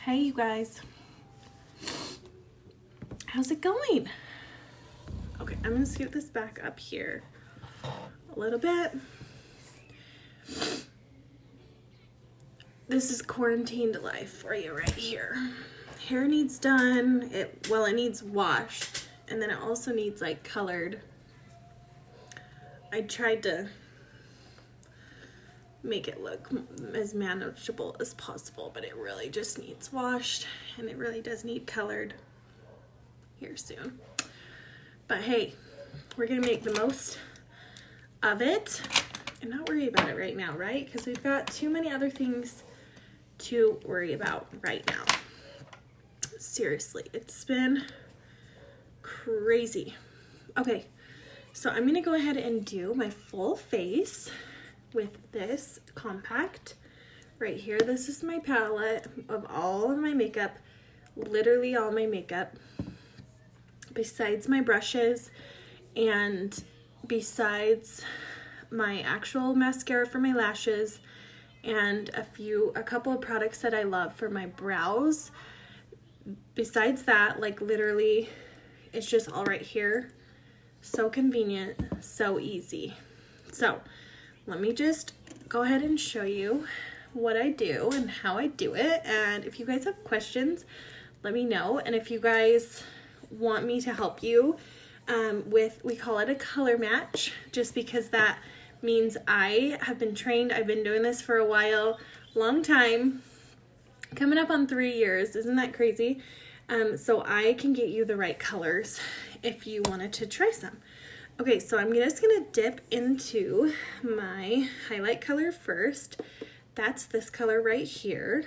Hey you guys, how's it going? Okay, I'm gonna scoot this back up here a little bit. This is quarantined life for you right here. Hair needs done, it needs washed, and then it also needs like colored. I tried to make it look as manageable as possible, but it really just needs washed, and it really does need colored here soon. But hey, we're gonna make the most of it and not worry about it right now, right? Because we've got too many other things to worry about right now. Seriously, it's been crazy. Okay, so I'm gonna go ahead and do my full face with this compact right here. This is my palette of all of my makeup, literally all my makeup, besides my brushes and besides my actual mascara for my lashes and a couple of products that I love for my brows. Besides that, like literally it's just all right here. So convenient, so easy. So let me just go ahead and show you what I do and how I do it. And if you guys have questions, let me know. And if you guys want me to help you we call it a color match, just because that means I have been trained. I've been doing this for a while, long time, coming up on 3 years. Isn't that crazy? So I can get you the right colors if you wanted to try some. Okay, so I'm just gonna dip into my highlight color first. That's this color right here.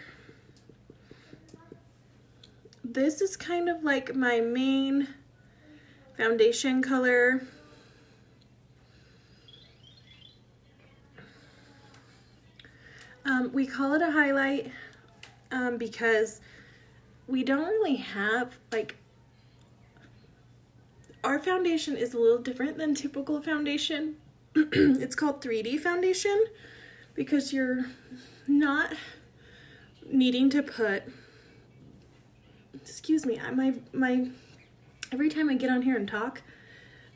This is kind of like my main foundation color. We call it a highlight because we don't really have, like, our foundation is a little different than typical foundation. It's called 3D foundation because you're not needing to put, excuse me, my every time I get on here and talk,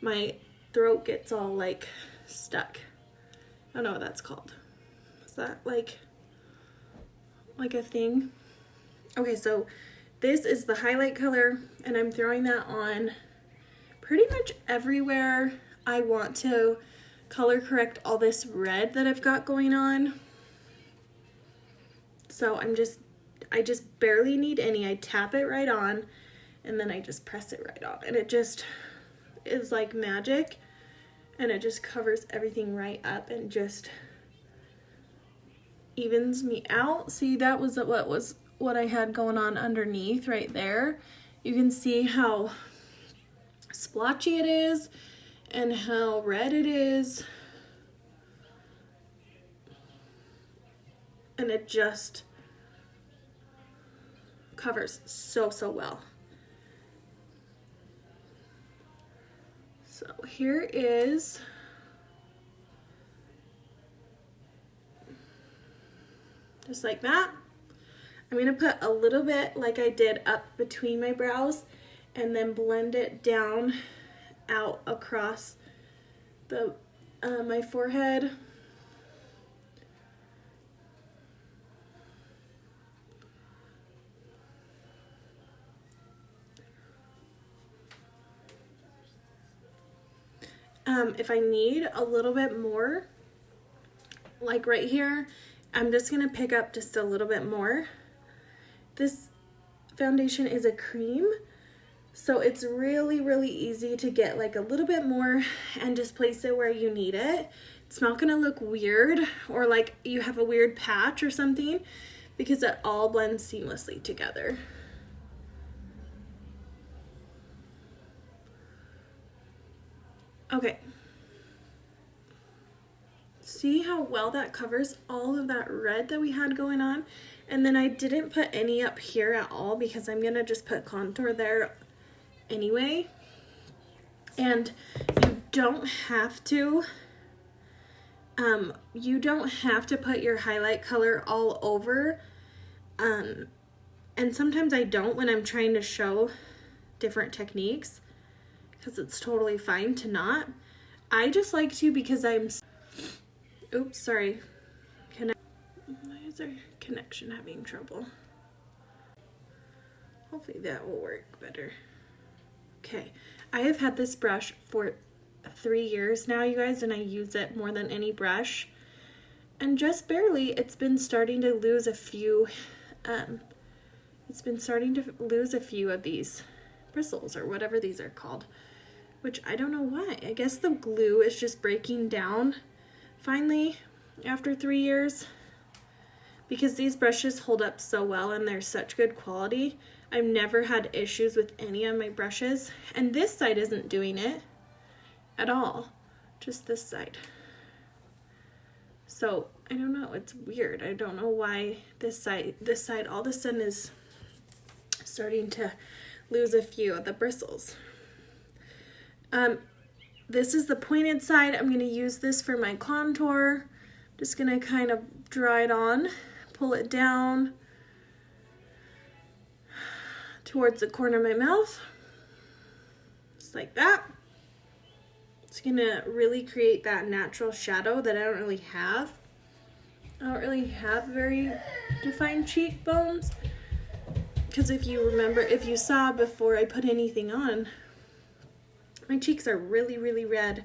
my throat gets all like stuck. I don't know what that's called. Is that like a thing? Okay, so this is the highlight color, and I'm throwing that on pretty much everywhere I want to color correct all this red that I've got going on. So I just barely need any. I tap it right on, and then I just press it right on, and it just is like magic, and it just covers everything right up and just evens me out. See, that was what I had going on underneath right there. You can see how splotchy it is and how red it is, and it just covers so well. So here is just like that. I'm gonna put a little bit like I did up between my brows and then blend it down out across the my forehead. If I need a little bit more, like right here, I'm just gonna pick up just a little bit more. This foundation is a cream, so it's really easy to get like a little bit more and just place it where you need it. It's not gonna look weird or like you have a weird patch or something, because it all blends seamlessly together. Okay. See how well that covers all of that red that we had going on? And then I didn't put any up here at all because I'm gonna just put contour there anyway. And you don't have to put your highlight color all over And sometimes I don't when I'm trying to show different techniques, because it's totally fine to not. I just like to because I'm, oops, sorry. Why is our connection having trouble? Hopefully that will work better. Okay, I have had this brush for 3 years now, you guys, and I use it more than any brush. And just barely, it's been starting to lose a few, of these bristles, or whatever these are called, which I don't know why. I guess the glue is just breaking down finally after 3 years, because these brushes hold up so well and they're such good quality. I've never had issues with any of my brushes, and this side isn't doing it at all, just this side. So I don't know, it's weird. I don't know why this side all of a sudden is starting to lose a few of the bristles. This is the pointed side. I'm going to use this for my contour. Just going to kind of dry it on, pull it down towards the corner of my mouth, just like that. It's going to really create that natural shadow that I don't really have. I don't really have very defined cheekbones, because if you remember, if you saw before I put anything on, my cheeks are really, really red,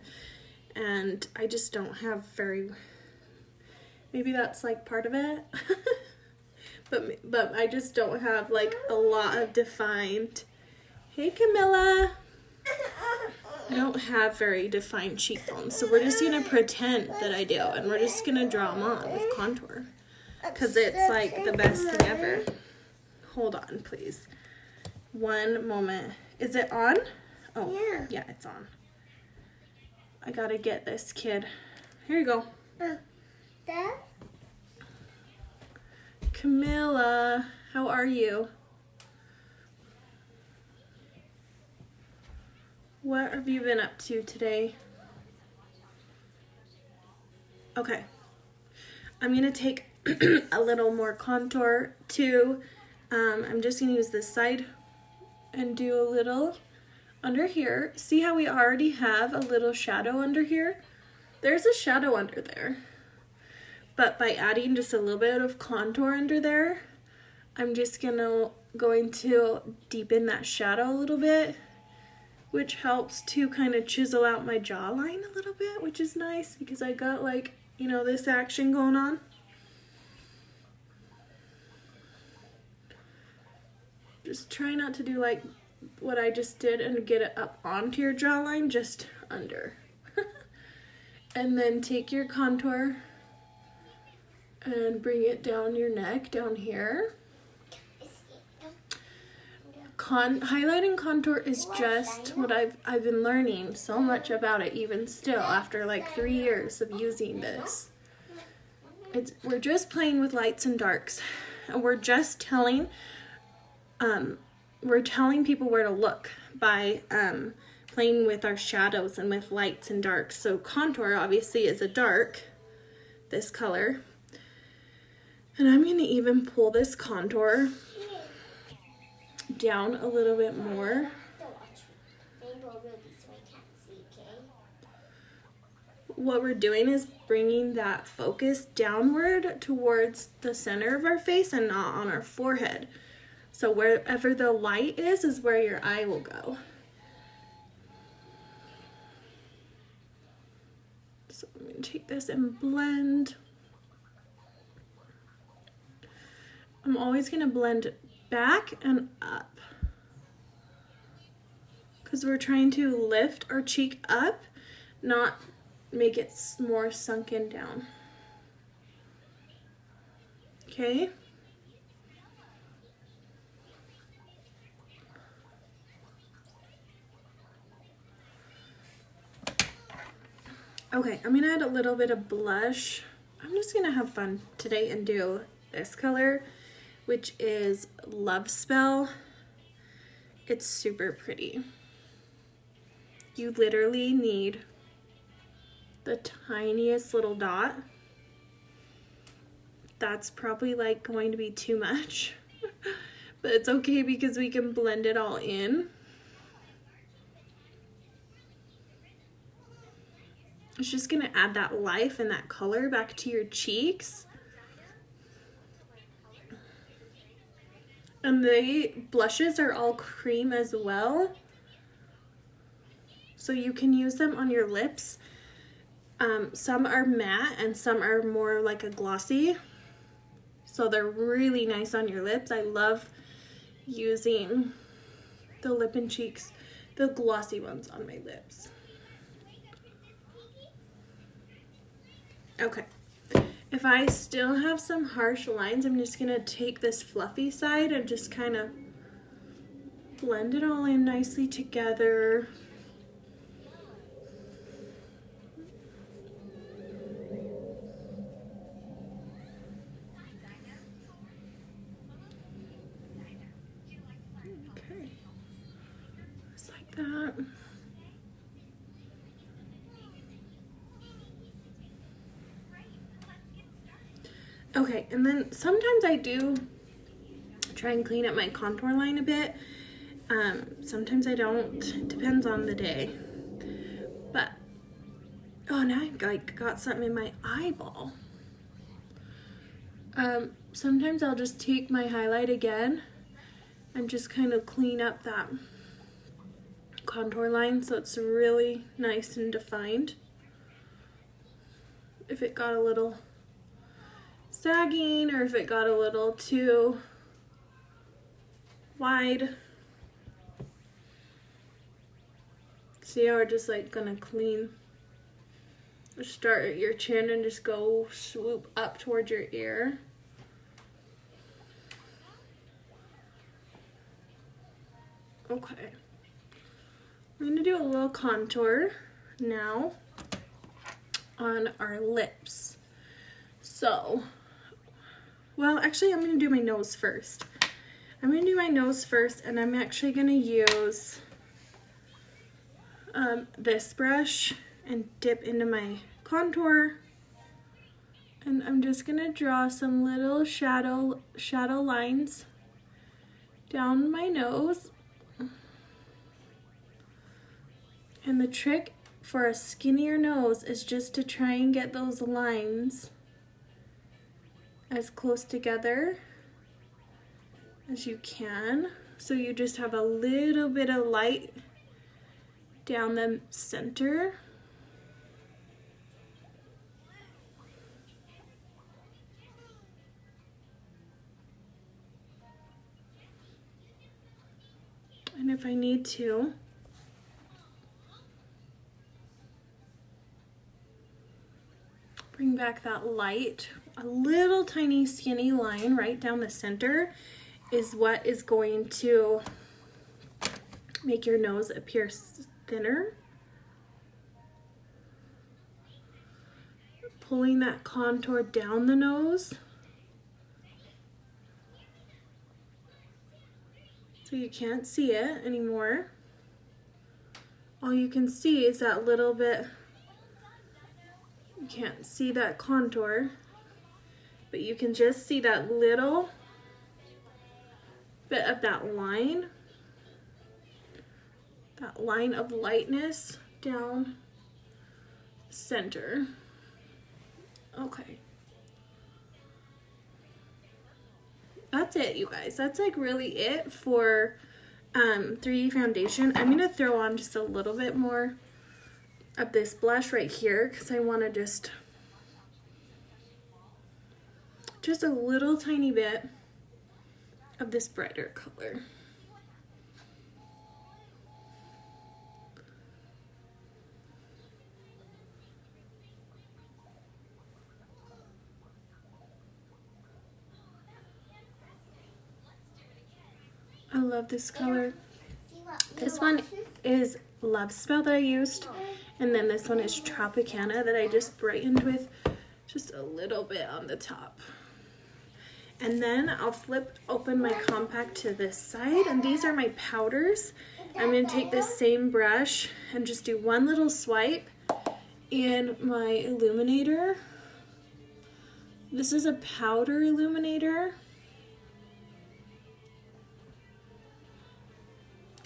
and I just don't have very, maybe that's like part of it. But I just don't have like a lot of defined, hey Camilla, I don't have very defined cheekbones, so we're just gonna pretend that I do, and we're just gonna draw them on with contour, because it's like the best thing ever. Hold on, please. One moment. Is it on? Oh, yeah, it's on. I gotta get this kid. Here you go. Dad? Camilla, how are you? What have you been up to today? Okay. I'm gonna take a little more contour too. I'm just gonna use this side and do a little under here. See how we already have a little shadow under here? There's a shadow under there. But by adding just a little bit of contour under there, I'm just going to deepen that shadow a little bit, which helps to kind of chisel out my jawline a little bit, which is nice because I got like, you know, this action going on. Just try not to do like what I just did and get it up onto your jawline, just under. And then take your contour and bring it down your neck, down here. Highlighting contour is just what I've been learning so much about it, even still after like 3 years of using this. We're just playing with lights and darks, and we're just telling people where to look by playing with our shadows and with lights and darks. So contour obviously is a dark, this color. And I'm going to even pull this contour down a little bit more. What we're doing is bringing that focus downward towards the center of our face and not on our forehead. So wherever the light is where your eye will go. So I'm going to take this and blend. I'm always going to blend back and up, because we're trying to lift our cheek up, not make it more sunken down. Okay? Okay, I'm gonna add a little bit of blush. I'm just gonna have fun today and do this color, which is Love Spell. It's super pretty. You literally need the tiniest little dot. That's probably like going to be too much, but it's okay because we can blend it all in. It's just gonna add that life and that color back to your cheeks. And the blushes are all cream as well. So you can use them on your lips. Some are matte and some are more like a glossy. So they're really nice on your lips. I love using the lip and cheeks, the glossy ones on my lips. Okay. If I still have some harsh lines, I'm just going to take this fluffy side and just kind of blend it all in nicely together. Okay. Just like that. Okay, and then sometimes I do try and clean up my contour line a bit. Sometimes I don't. It depends on the day. But, oh, now I've got something in my eyeball. Sometimes I'll just take my highlight again and just kind of clean up that contour line so it's really nice and defined. If it got a little sagging or if it got a little too wide. See how we're just like gonna clean, start at your chin and just go swoop up towards your ear. Okay, I'm gonna do a little contour now on our lips. So, well, actually I'm gonna do my nose first. I'm gonna do my nose first, and I'm actually gonna use this brush and dip into my contour, and I'm just gonna draw some little shadow lines down my nose. And the trick for a skinnier nose is just to try and get those lines as close together as you can. So you just have a little bit of light down the center. And if I need to, bring back that light. A little tiny skinny line right down the center is what is going to make your nose appear thinner. Pulling that contour down the nose so you can't see it anymore. All you can see is that little bit. You can't see that contour, but you can just see that little bit of that line of lightness down center. Okay. That's it, you guys. That's like really it for 3D foundation. I'm gonna throw on just a little bit more of this blush right here because I want to just a little tiny bit of this brighter color. I love this color. This one is Love Spell that I used, and then this one is Tropicana that I just brightened with just a little bit on the top. And then I'll flip open my compact to this side, and these are my powders. I'm going to take this same brush and just do one little swipe in my illuminator. This is a powder illuminator.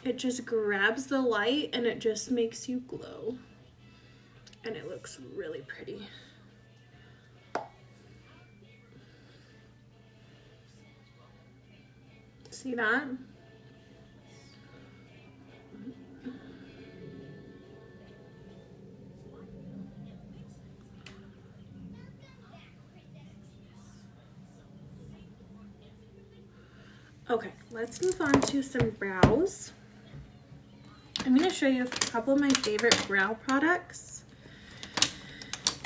it just grabs the light and it just makes you glow. And it looks really pretty. See that? Okay, let's move on to some brows. I'm going to show you a couple of my favorite brow products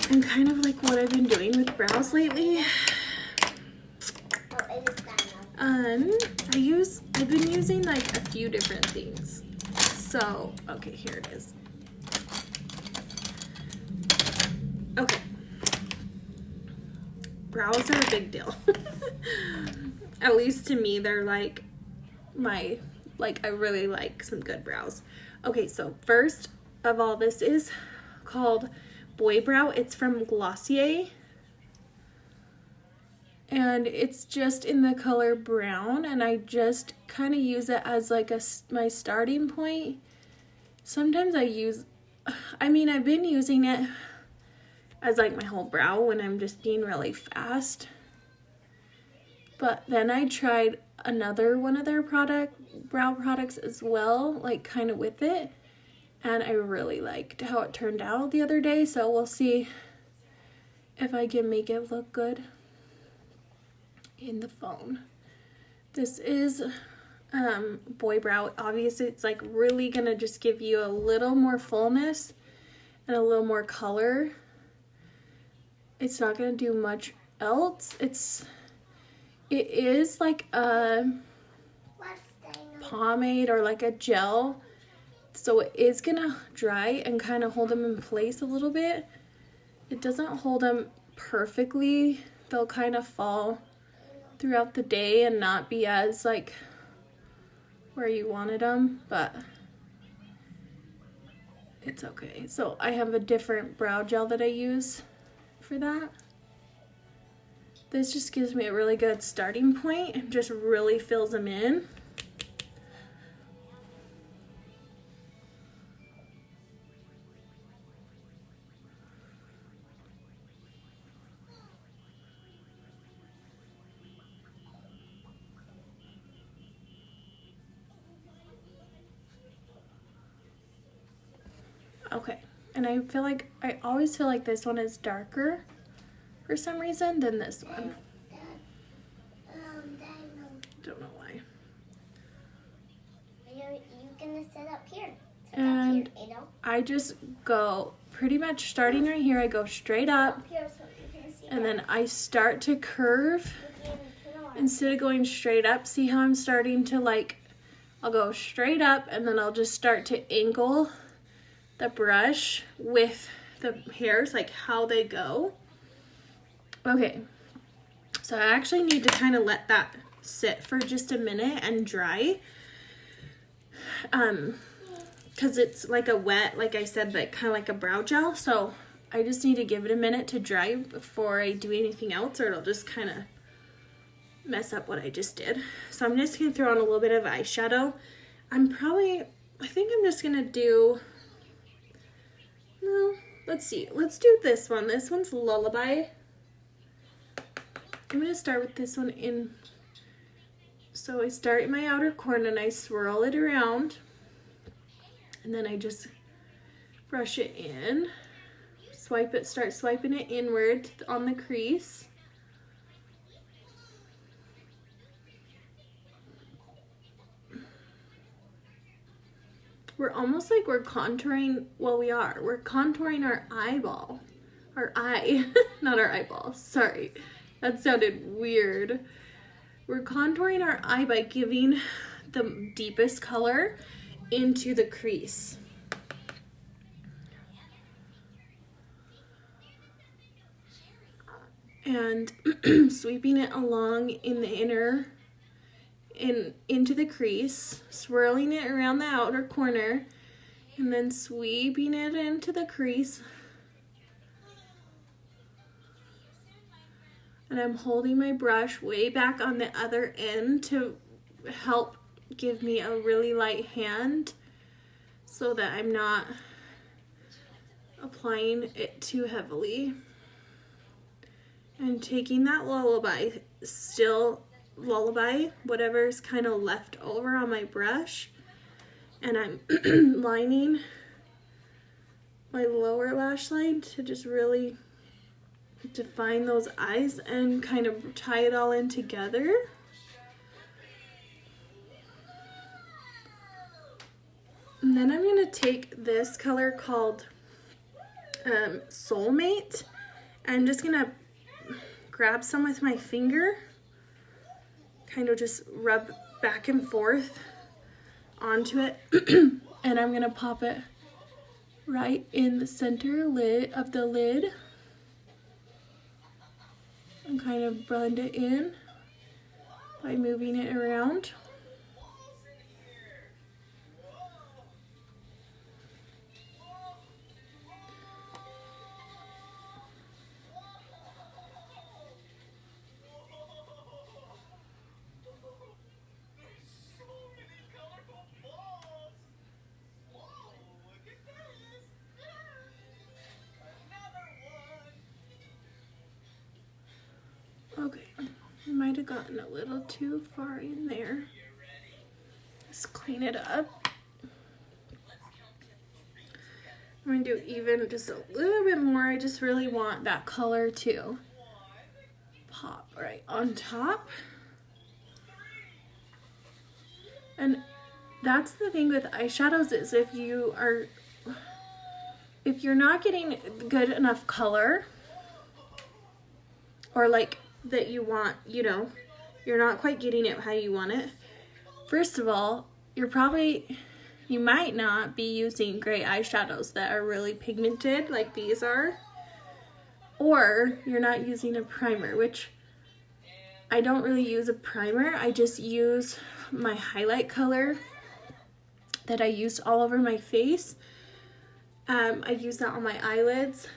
and kind of like what I've been doing with brows lately. I've been using like a few different things. So, okay, here it is. Okay. Brows are a big deal. At least to me, they're like I really like some good brows. Okay, so first of all, this is called Boy Brow. It's from Glossier. And it's just in the color brown, and I just kind of use it as like my starting point. Sometimes I've been using it as like my whole brow when I'm just being really fast. But then I tried another one of their brow products as well, like kind of with it. And I really liked how it turned out the other day. So we'll see if I can make it look good in the phone. This is Boy Brow. Obviously, it's like really going to just give you a little more fullness and a little more color. It's not going to do much else. It is like a pomade or like a gel, so it is gonna dry and kind of hold them in place a little bit. It doesn't hold them perfectly. They'll kind of fall throughout the day and not be as like where you wanted them, but it's okay. So I have a different brow gel that I use for that. This just gives me a really good starting point and just really fills them in. Okay, and I always feel like this one is darker for some reason than this one. Don't know why. You're gonna sit up here. And I just go pretty much starting right here. I go straight up, and then I start to curve instead of going straight up. See how I'm starting to I'll go straight up, and then I'll just start to angle the brush with the hairs, like how they go. Okay, so I actually need to kind of let that sit for just a minute and dry, because it's like a wet, like I said, like kind of like a brow gel, so I just need to give it a minute to dry before I do anything else, or it'll just kind of mess up what I just did. So I'm just going to throw on a little bit of eyeshadow. I think I'm just going to do, no, let's see, let's do this one. This one's Lullaby. I'm going to start with this one in, so I start in my outer corner and I swirl it around, and then I just brush it in, start swiping it inward on the crease. We're almost like we're contouring, well, we're contouring our eyeball, our eye, not our eyeball, sorry. That sounded weird. We're contouring our eye by giving the deepest color into the crease. And sweeping it along in the inner, into the crease, swirling it around the outer corner, and then sweeping it into the crease. And I'm holding my brush way back on the other end to help give me a really light hand so that I'm not applying it too heavily. And taking that lullaby, whatever's kind of left over on my brush, and I'm lining my lower lash line to just really define those eyes and kind of tie it all in together. And then I'm going to take this color called Soulmate. I'm just going to grab some with my finger, kind of just rub back and forth onto it, and I'm going to pop it right in the center lid of the lid and kind of blend it in by moving it around. Okay, I might have gotten a little too far in there. Just clean it up. I'm going to do even just a little bit more. I just really want that color to pop right on top. And that's the thing with eyeshadows, is if you're not getting good enough color, or like that you want, you're not quite getting it how you want it. First of all, you might not be using gray eyeshadows that are really pigmented like these are, or you're not using a primer, which I don't really use a primer. I just use my highlight color that I used all over my face. I use that on my eyelids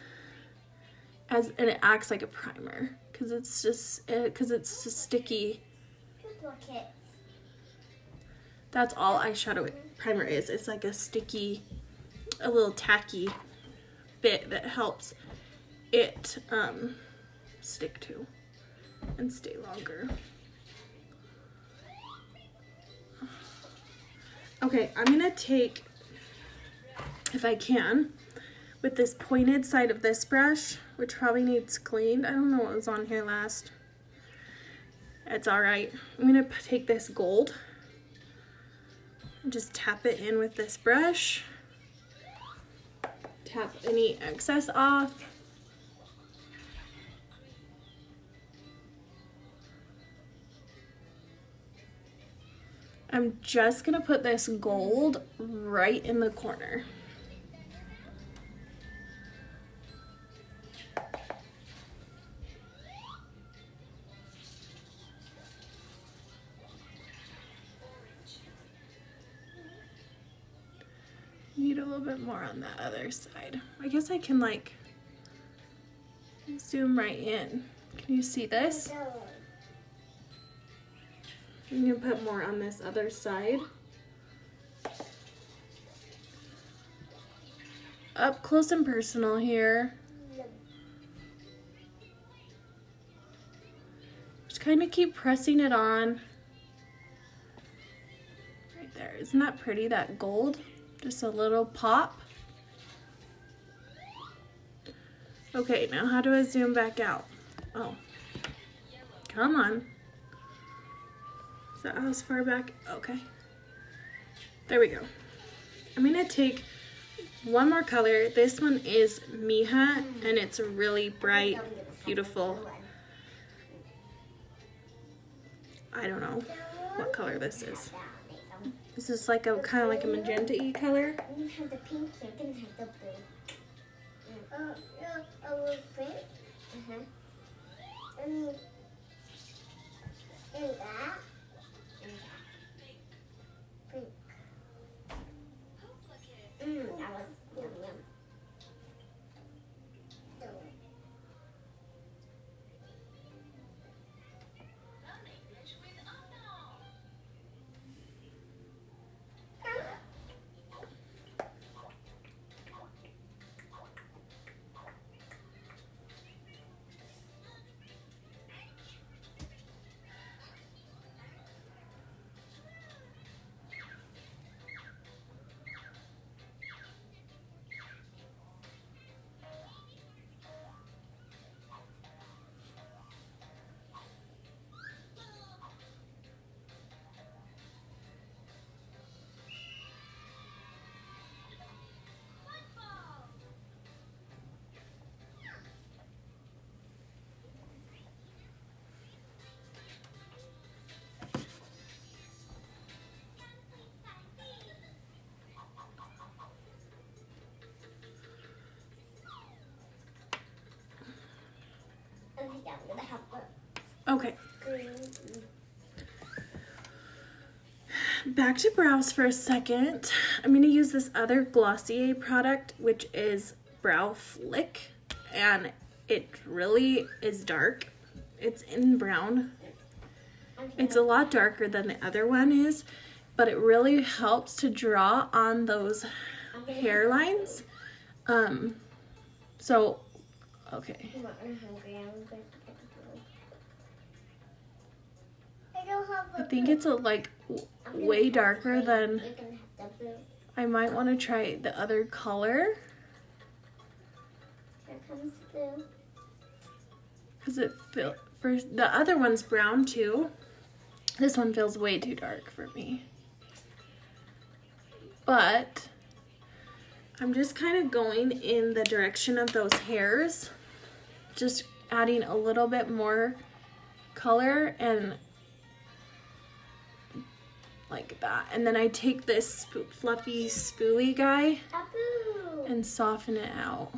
and it acts like a primer because it's just sticky. That's all eyeshadow primer is. It's like a sticky, a little tacky bit that helps it stick to and stay longer. Okay, I'm gonna take, if I can, with this pointed side of this brush, which probably needs cleaned. I don't know what was on here last. It's all right. I'm gonna take this gold and just tap it in with this brush. Tap any excess off. I'm just gonna put this gold right in the corner. Need a little bit more on the other side. I guess I can like zoom right in. Can you see this? I'm gonna put more on this other side. Up close and personal here. Just kind of keep pressing it on. Right there. Isn't that pretty, that gold? Just a little pop. Okay, now how do I zoom back out? Oh, come on. Is that as far back? Okay. There we go. I'm gonna take one more color. This one is Mija, and it's really bright, beautiful. I don't know what color this is. This is like a kind of like a magenta-y color. You can have the pink, you can have the blue. Pink? And that. Pink. That was yum yum. Okay. Green. Back to brows for a second. I'm going to use this other Glossier product, which is Brow Flick, and it really is dark. It's in brown. It's a lot darker than the other one is, but it really helps to draw on those hairlines. So, okay. I think it's like way darker than, I might want to try the other color. Here comes blue. Because the other one's brown too. This one feels way too dark for me. But I'm just kind of going in the direction of those hairs. Just adding a little bit more color and like that. And then I take this fluffy spoolie guy and soften it out.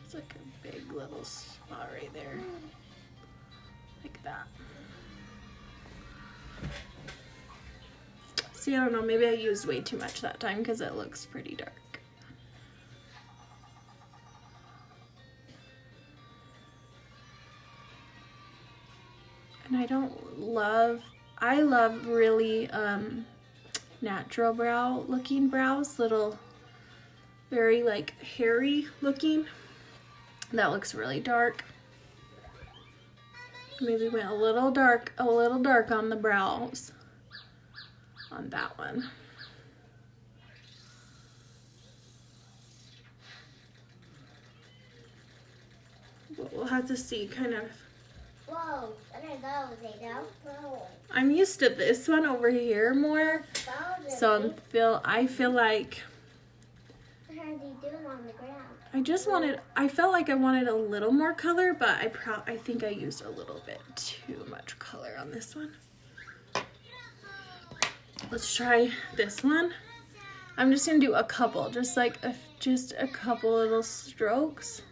It's like a big little spot right there. Like that. See, I don't know, maybe I used way too much that time because it looks pretty dark. And I love really natural brow looking brows, little, very like hairy looking. That looks really dark. Maybe went a little dark on the brows on that one. But we'll have to see kind of. Whoa, what are those, Ada? Whoa. I'm used to this one over here more, so I feel like What are they doing on the ground? I felt like I wanted a little more color, but I think I used a little bit too much color on this one. Let's try this one. I'm just gonna do a couple, just a couple little strokes.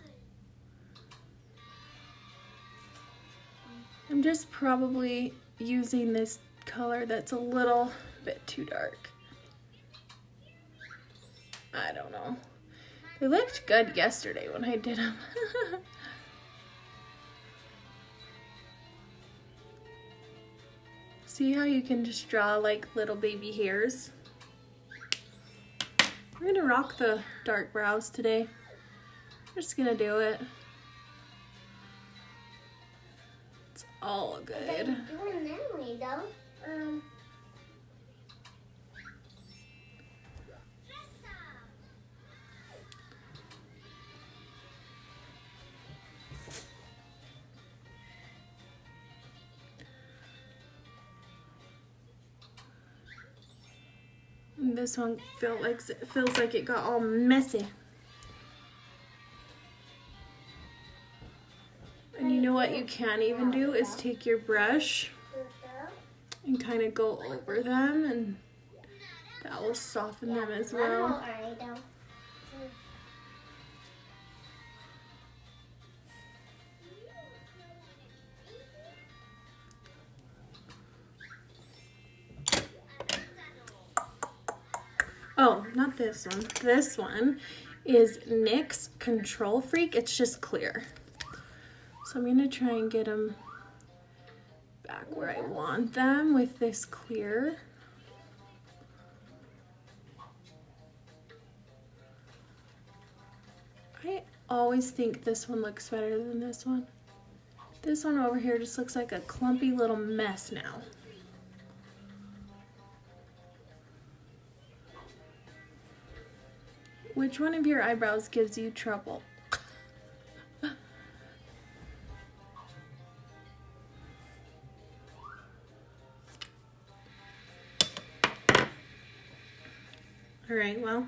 I'm just probably using this color that's a little bit too dark. I don't know. They looked good yesterday when I did them. See how you can just draw like little baby hairs? We're gonna rock the dark brows today. We're just gonna do it. It's all good. What are you doing now, Ada? And this one feels like it got all messy. And you know what you can even do is take your brush and kind of go over them, and that will soften them as well. Oh, not this one. This one is NYX Control Freak. It's just clear. So I'm gonna try and get them back where I want them with this clear. I always think this one looks better than this one. This one over here just looks like a clumpy little mess now. Which one of your eyebrows gives you trouble? All right, well.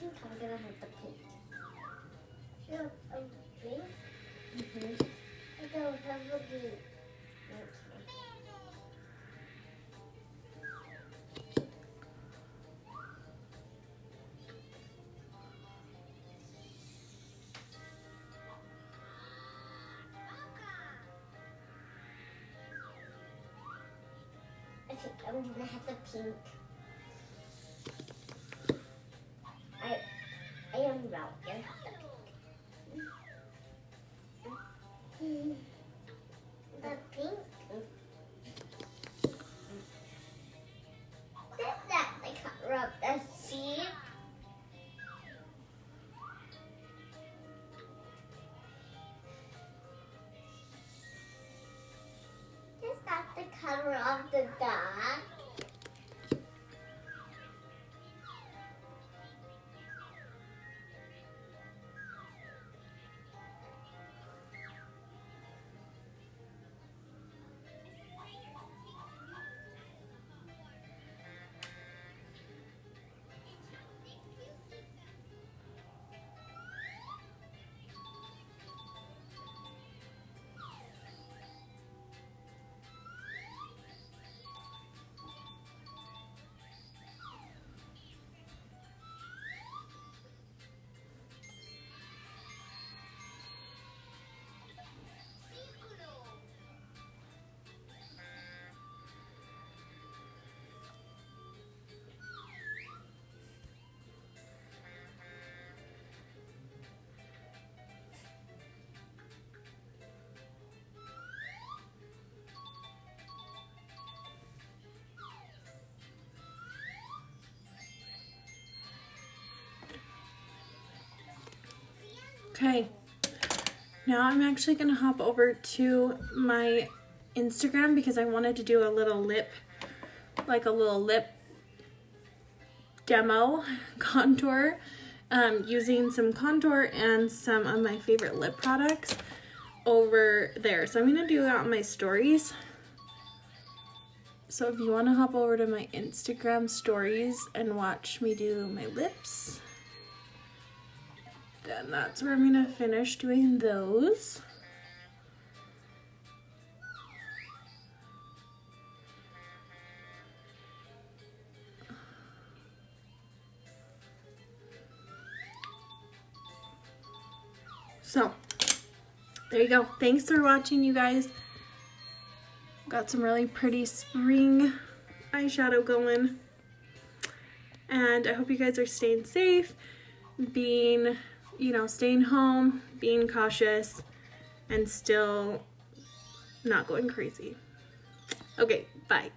think I'm gonna have the pink. Yeah, pink? Mm-hmm. I don't have the pink. I think I'm gonna have the pink. I am about to have the pink. The pink. Is that the color of the sheep? Is that the color of the dog? Okay, now I'm actually gonna hop over to my Instagram because I wanted to do a little lip demo contour using some contour and some of my favorite lip products over there. So I'm gonna do that on my stories. So if you want to hop over to my Instagram stories and watch me do my lips, then that's where I'm gonna finish doing those. So there you go. Thanks for watching, you guys. Got some really pretty spring eyeshadow going. And I hope you guys are staying safe, staying home, being cautious, and still not going crazy. Okay, bye.